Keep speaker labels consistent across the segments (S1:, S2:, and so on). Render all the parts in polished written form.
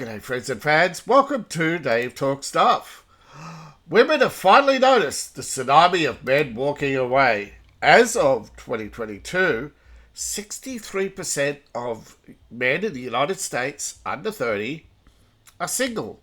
S1: G'day friends and fans, welcome to Dave Talk Stuff. Women have finally noticed the tsunami of men walking away. As of 2022, 63% of men in the United States under 30 are single.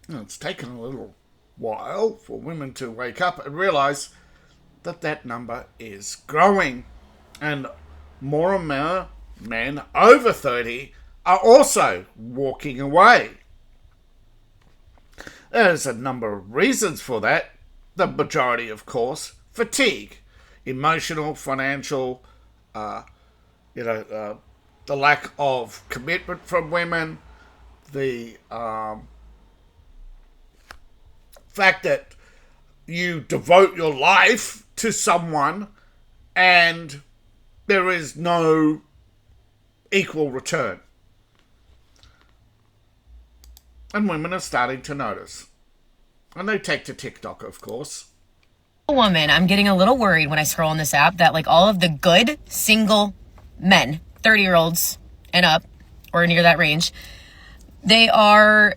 S1: Now, it's taken a little while for women to wake up and realise that that number is growing. And more and more men over 30 are also walking away. There's a number of reasons for that. The majority, of course, fatigue, emotional, financial, the lack of commitment from women, the fact that you devote your life to someone and there is no equal return. And women are starting to notice. And they take to TikTok, of course.
S2: Woman, I'm getting a little worried when I scroll on this app that like all of the good single men, 30-year-olds and up, or near that range, they are,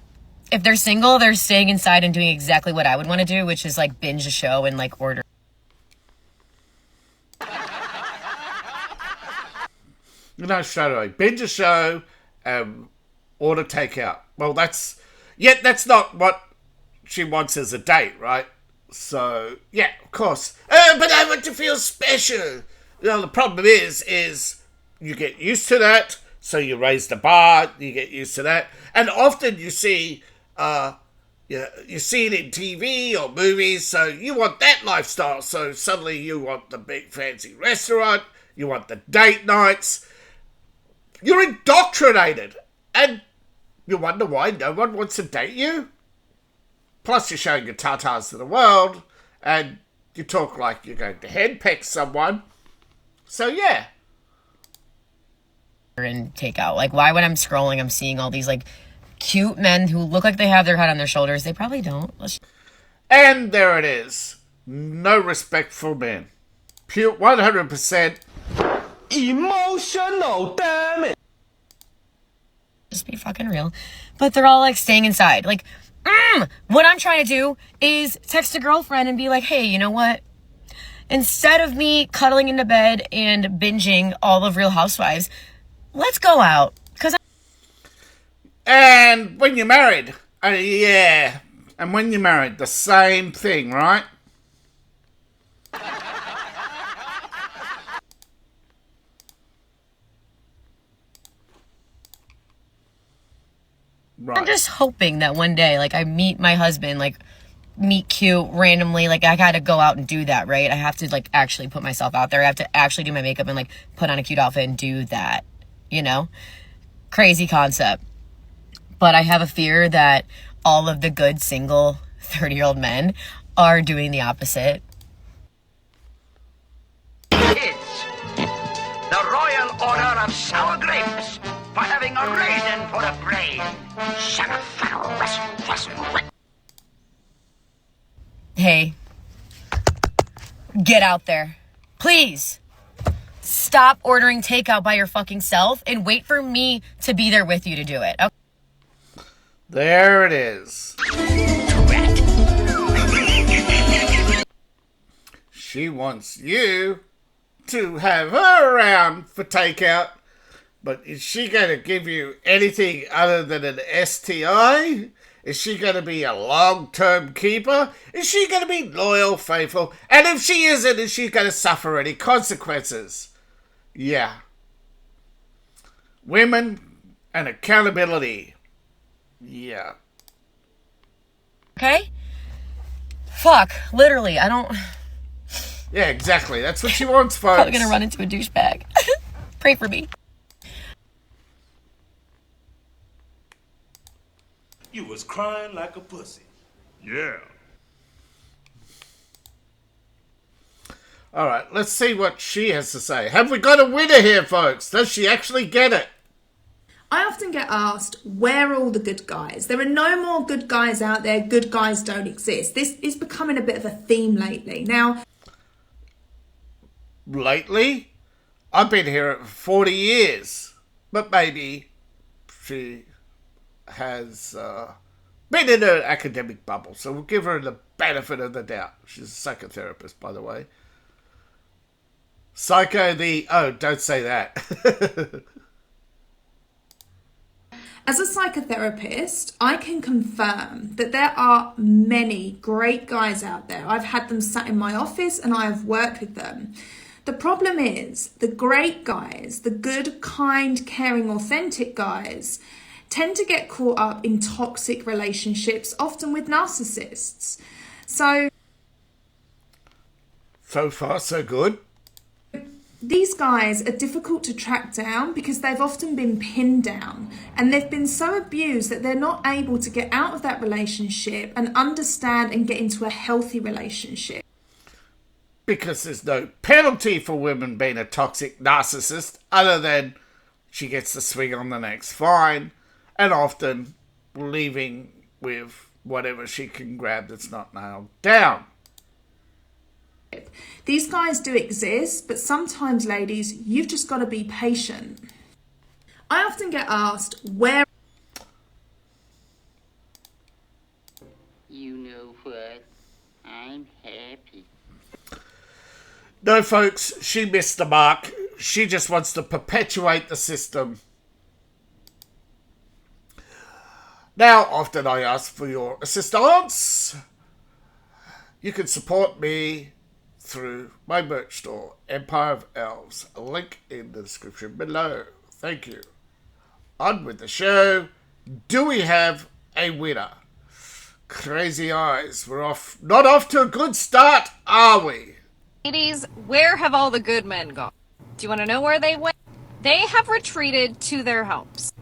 S2: if they're single, they're staying inside and doing exactly what I would want to do, which is like binge a show and like order.
S1: Straight away. Binge a show, order takeout. Well, that's not what she wants as a date, right? So, yeah, of course. But I want to feel special. The problem is you get used to that, so you raise the bar, you get used to that. And often you see you see it in TV or movies, so you want that lifestyle. So suddenly you want the big fancy restaurant, you want the date nights. You're indoctrinated, and you wonder why no one wants to date you. Plus, you're showing your tatas to the world, and you talk like you're going to henpeck someone. So, yeah.
S2: And take out. Like, why when I'm scrolling, I'm seeing all these, like, cute men who look like they have their head on their shoulders. They probably don't.
S1: And there it is. No respect for men. Pure 100%.
S3: Emotional, damn it.
S2: Just be fucking real. But they're all like staying inside. Like, what I'm trying to do is text a girlfriend and be like, hey, you know what? Instead of me cuddling into bed and binging all of Real Housewives, let's go out.
S1: And when you're married, yeah. And when you're married, the same thing, right? Right.
S2: I'm just hoping that one day, like, I meet my husband, like, meet cute randomly. Like, I gotta go out and do that, right? I have to, like, actually put myself out there. I have to actually do my makeup and, like, put on a cute outfit and do that, you know? Crazy concept. But I have a fear that all of the good single 30-year-old men are doing the opposite.
S4: Kids, the Royal Order of Sour Grapes for having a raisin for a brain.
S2: Hey, get out there. Please. Stop ordering takeout by your fucking self and wait for me to be there with you to do it. Okay?
S1: There it is. She wants you to have her around for takeout, but is she going to give you anything other than an STI? Is she going to be a long-term keeper? Is she going to be loyal, faithful? And if she isn't, is she going to suffer any consequences? Yeah. Women and accountability. Yeah.
S2: Okay? Fuck. Literally, I don't...
S1: Yeah, exactly. That's what she wants, folks.
S2: Probably gonna run into a douchebag. Pray for me.
S3: You was crying like a pussy.
S1: Yeah. All right, let's see what she has to say. Have we got a winner here, folks? Does she actually get it?
S5: I often get asked, where are all the good guys? There are no more good guys out there. Good guys don't exist. This is becoming a bit of a theme lately. Now,
S1: lately? I've been here for 40 years. But maybe she has been in an academic bubble, so we'll give her the benefit of the doubt. She's a psychotherapist, by the way. Don't say that.
S5: As a psychotherapist, I can confirm that there are many great guys out there. I've had them sat in my office and I have worked with them. The problem is the great guys, the good, kind, caring, authentic guys, tend to get caught up in toxic relationships, often with narcissists. So
S1: far, so good.
S5: These guys are difficult to track down because they've often been pinned down and they've been so abused that they're not able to get out of that relationship and understand and get into a healthy relationship.
S1: Because there's no penalty for women being a toxic narcissist other than she gets to swing on the next fine and often leaving with whatever she can grab that's not nailed down.
S5: These guys do exist, but sometimes, ladies, you've just got to be patient. I often get asked where...
S6: You know what? I'm happy.
S1: No, folks, she missed the mark. She just wants to perpetuate the system. Now, often I ask for your assistance. You can support me through my merch store, Empire of Elves. A link in the description below. Thank you. On with the show. Do we have a winner? Crazy eyes. We're not off to a good start, are we?
S7: Ladies, where have all the good men gone? Do you want to know where they went? They have retreated to their homes.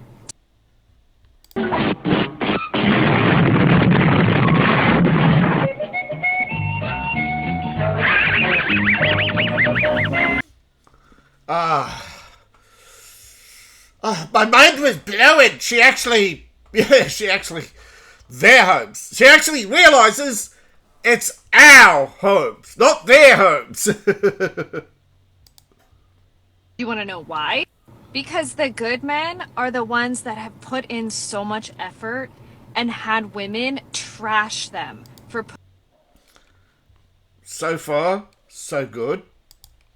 S1: My mind was blowing. Their homes. She actually realizes it's our homes, not their homes.
S7: You want to know why? Because the good men are the ones that have put in so much effort and had women trash them for
S1: So far, so good.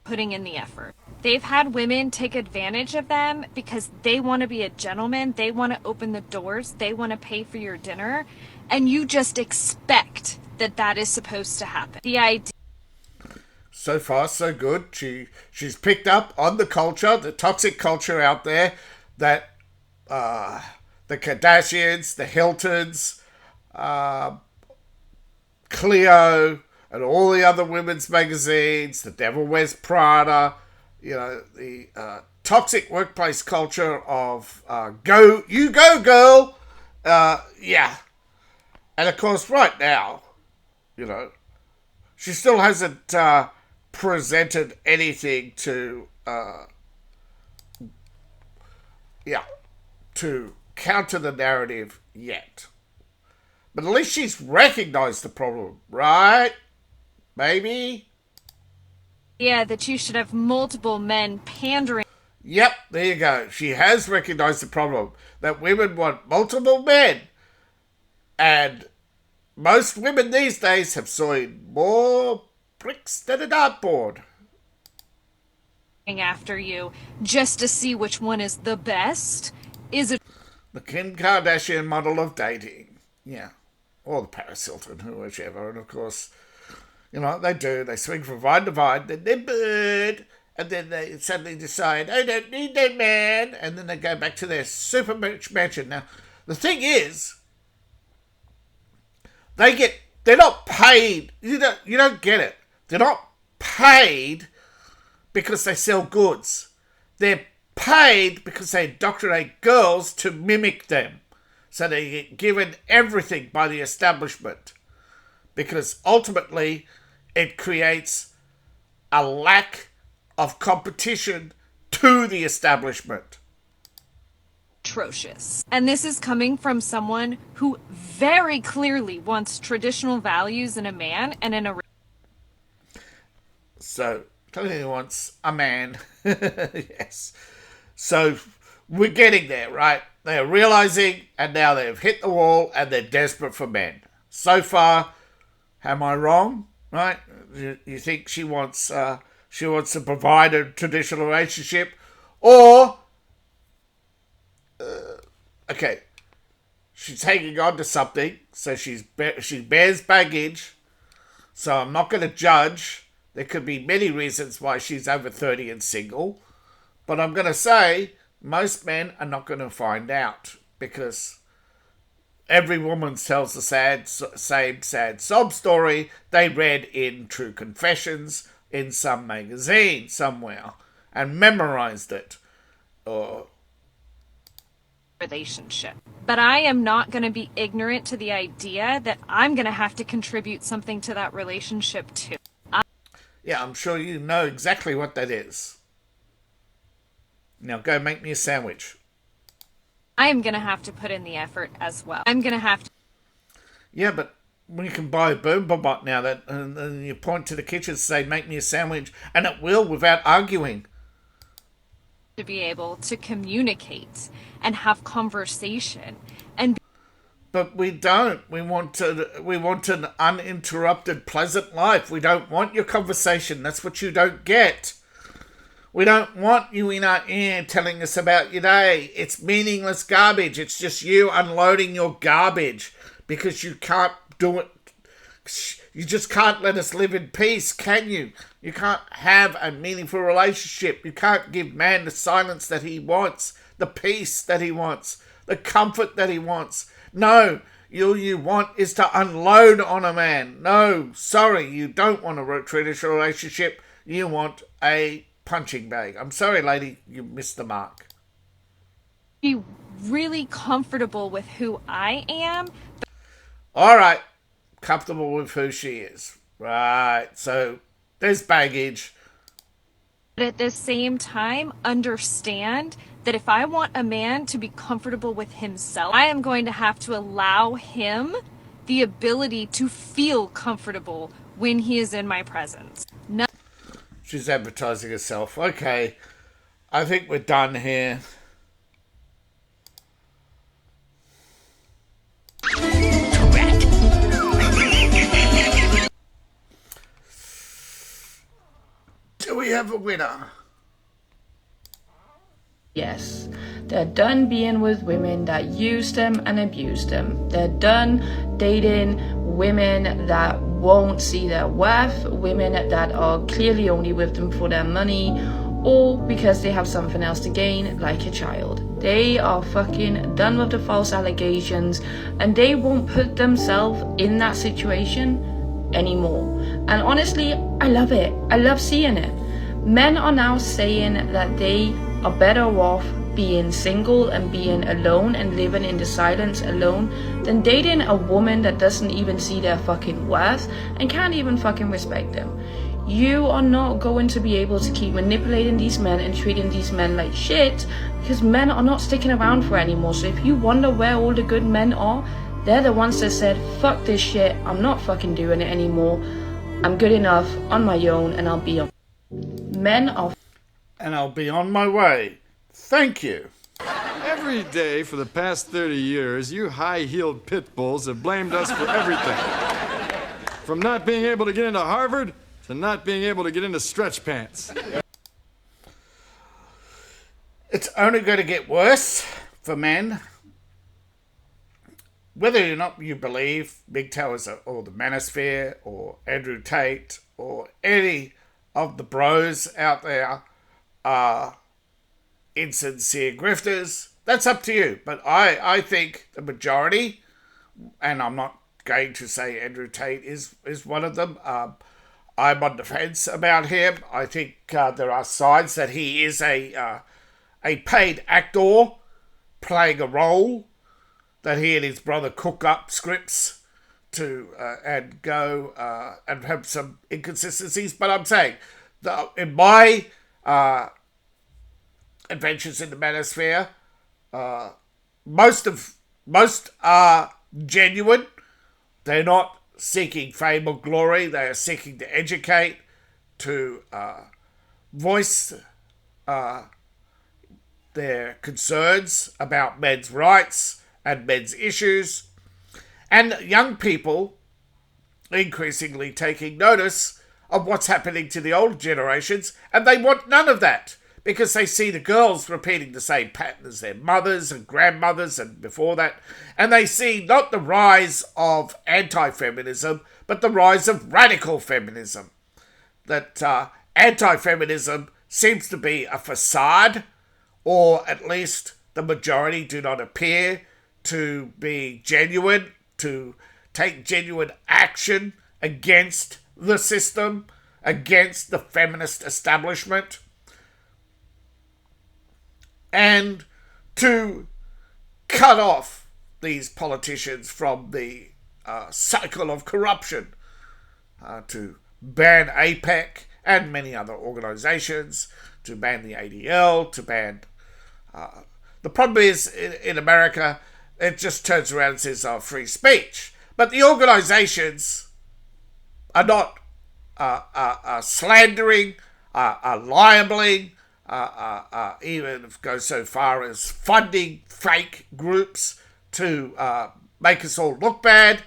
S7: putting in the effort. They've had women take advantage of them because they want to be a gentleman, they want to open the doors, they want to pay for your dinner, and you just expect that that is supposed to happen. The idea.
S1: So far, so good. She's picked up on the culture, the toxic culture out there, that the Kardashians, the Hiltons, Cleo, and all the other women's magazines, The Devil Wears Prada, the toxic workplace culture of go girl. Yeah. And of course, right now, she still hasn't presented anything to counter the narrative yet. But at least she's recognized the problem, right? Maybe?
S7: Yeah, that you should have multiple men pandering.
S1: Yep, there you go. She has recognized the problem that women want multiple men. And most women these days have seen more bricks than a dartboard.
S7: After you just to see which one is the best is a
S1: The Kim Kardashian model of dating. Yeah. Or the Paris Hilton, whichever. And of course, they swing from vine to vine, then they bird, and then they suddenly decide, I don't need that man, and then they go back to their super rich mansion. Now, the thing is, they're not paid. You don't get it. They're not paid because they sell goods. They're paid because they indoctrinate girls to mimic them. So they get given everything by the establishment. Because ultimately, it creates a lack of competition to the establishment.
S7: atrocious. And this is coming from someone who very clearly wants traditional values in a man and in a...
S1: So, clearly wants a man. Yes. So, we're getting there, right? they're realizing, and now they've hit the wall, and they're desperate for men. So far, am I wrong? Right? You think she wants to provide a traditional relationship, or okay, she's hanging on to something, so she bears baggage. So I'm not going to judge. There could be many reasons why she's over 30 and single, but I'm going to say most men are not going to find out, because every woman tells the same sad sob story they read in True Confessions in some magazine somewhere and memorized it. Or
S7: relationship. But I am not going to be ignorant to the idea that I'm going to have to contribute something to that relationship too.
S1: yeah, I'm sure you know exactly what that is. Now go make me a sandwich.
S7: I am going to have to put in the effort as well. I'm going to have to.
S1: Yeah, but we can buy a boom bot now and you point to the kitchen and say, make me a sandwich, and it will without arguing.
S7: To be able to communicate and have conversation and
S1: But we don't. We want an uninterrupted, pleasant life. We don't want your conversation. That's what you don't get. We don't want you in our ear telling us about your day. It's meaningless garbage. It's just you unloading your garbage because you can't do it. You just can't let us live in peace, can you? You can't have a meaningful relationship. You can't give man the silence that he wants, the peace that he wants, the comfort that he wants. No, all you want is to unload on a man. No, sorry, you don't want a traditional relationship. You want a punching bag. I'm sorry, lady, you missed the mark.
S7: be really comfortable with who I am.
S1: All right, comfortable with who she is. Right, so there's baggage.
S7: But at the same time, understand that if I want a man to be comfortable with himself, I am going to have to allow him the ability to feel comfortable when he is in my presence. No.
S1: She's advertising herself. Okay, I think we're done here. Do we have a winner?
S8: Yes, they're done being with women that use them and abuse them. They're done dating women that won't see their worth, women that are clearly only with them for their money or because they have something else to gain, like a child. They are fucking done with the false allegations and they won't put themselves in that situation anymore. And honestly, I love it. I love seeing it. Men are now saying that they are better off being single and being alone and living in the silence alone than dating a woman that doesn't even see their fucking worth and can't even fucking respect them. You are not going to be able to keep manipulating these men and treating these men like shit, because men are not sticking around for anymore. So if you wonder where all the good men are, they're the ones that said, fuck this shit, I'm not fucking doing it anymore. I'm good enough on my own and I'll be on. Men are...
S1: And I'll be on my way. Thank you.
S9: Every day for the past 30 years, you high-heeled pit bulls have blamed us for everything. From not being able to get into Harvard to not being able to get into stretch pants.
S1: It's only going to get worse for men. Whether or not you believe mgtow or the Manosphere or Andrew Tate or any of the bros out there are insincere grifters, that's up to you. But I think the majority, and I'm not going to say Andrew Tate is one of them. I'm on the fence about him. I think there are signs that he is a paid actor playing a role, that he and his brother cook up scripts to and go and have some inconsistencies. But I'm saying, in my adventures in the Manosphere, most are genuine. They're not seeking fame or glory. They are seeking to educate, to voice their concerns about men's rights and men's issues, and young people increasingly taking notice of what's happening to the old generations, and they want none of that because they see the girls repeating the same pattern as their mothers and grandmothers and before that, and they see not the rise of anti-feminism, but the rise of radical feminism. That anti-feminism seems to be a facade, or at least the majority do not appear to be genuine, to take genuine action against the system, against the feminist establishment, and to cut off these politicians from the cycle of corruption, to ban APEC and many other organizations, to ban the ADL, to ban... the problem is, in America, it just turns around and says free speech. But the organizations are not slandering, libeling, even go so far as funding fake groups to make us all look bad.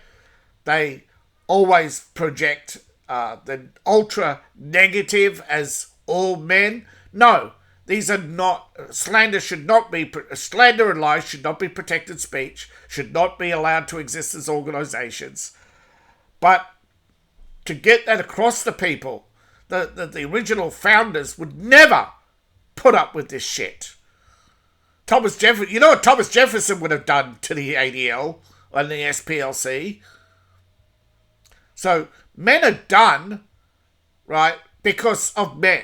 S1: They always project the ultra negative as all men. No, these are not, slander and lies should not be protected speech, should not be allowed to exist as organizations. But to get that across to people, the original founders would never put up with this shit. Thomas Jefferson, you know what Thomas Jefferson would have done to the ADL and the SPLC? So men are done, right, because of men.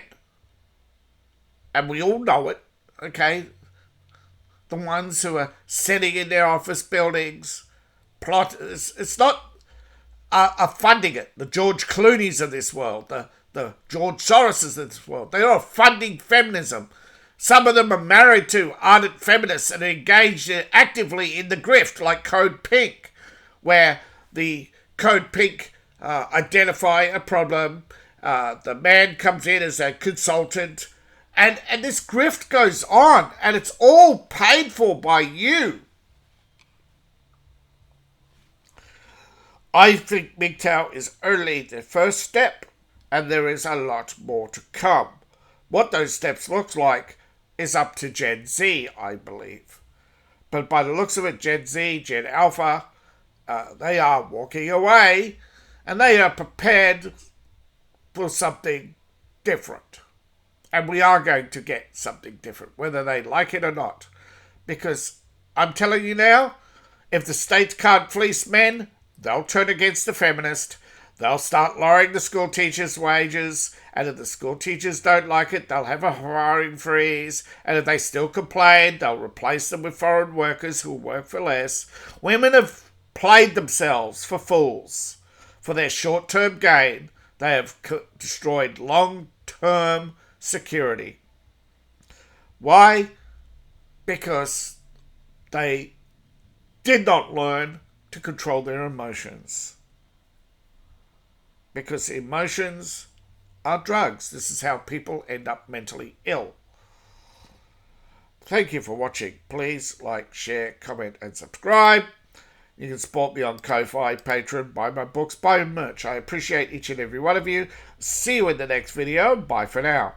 S1: And we all know it, okay? The ones who are sitting in their office buildings, it's not funding it. The George Clooney's of this world, the George Soros's of this world, they are funding feminism. Some of them are married to ardent feminists and are engaged actively in the grift, like Code Pink, where the Code Pink identify a problem, the man comes in as a consultant, and this grift goes on, and it's all paid for by you. I think MGTOW is only the first step, and there is a lot more to come. What those steps look like is up to Gen Z, I believe. But by the looks of it, Gen Z, Gen Alpha, they are walking away, and they are prepared for something different. And we are going to get something different, whether they like it or not. Because I'm telling you now, if the state can't fleece men, they'll turn against the feminist. They'll start lowering the school teachers' wages. And if the school teachers don't like it, they'll have a hiring freeze. And if they still complain, they'll replace them with foreign workers who work for less. Women have played themselves for fools. For their short-term gain, they have destroyed long-term security. Why? Because they did not learn to control their emotions. Because emotions are drugs. This is how people end up mentally ill. Thank you for watching. Please like, share, comment, and subscribe. You can support me on Ko-Fi, Patreon, buy my books, buy merch. I appreciate each and every one of you. See you in the next video. Bye for now.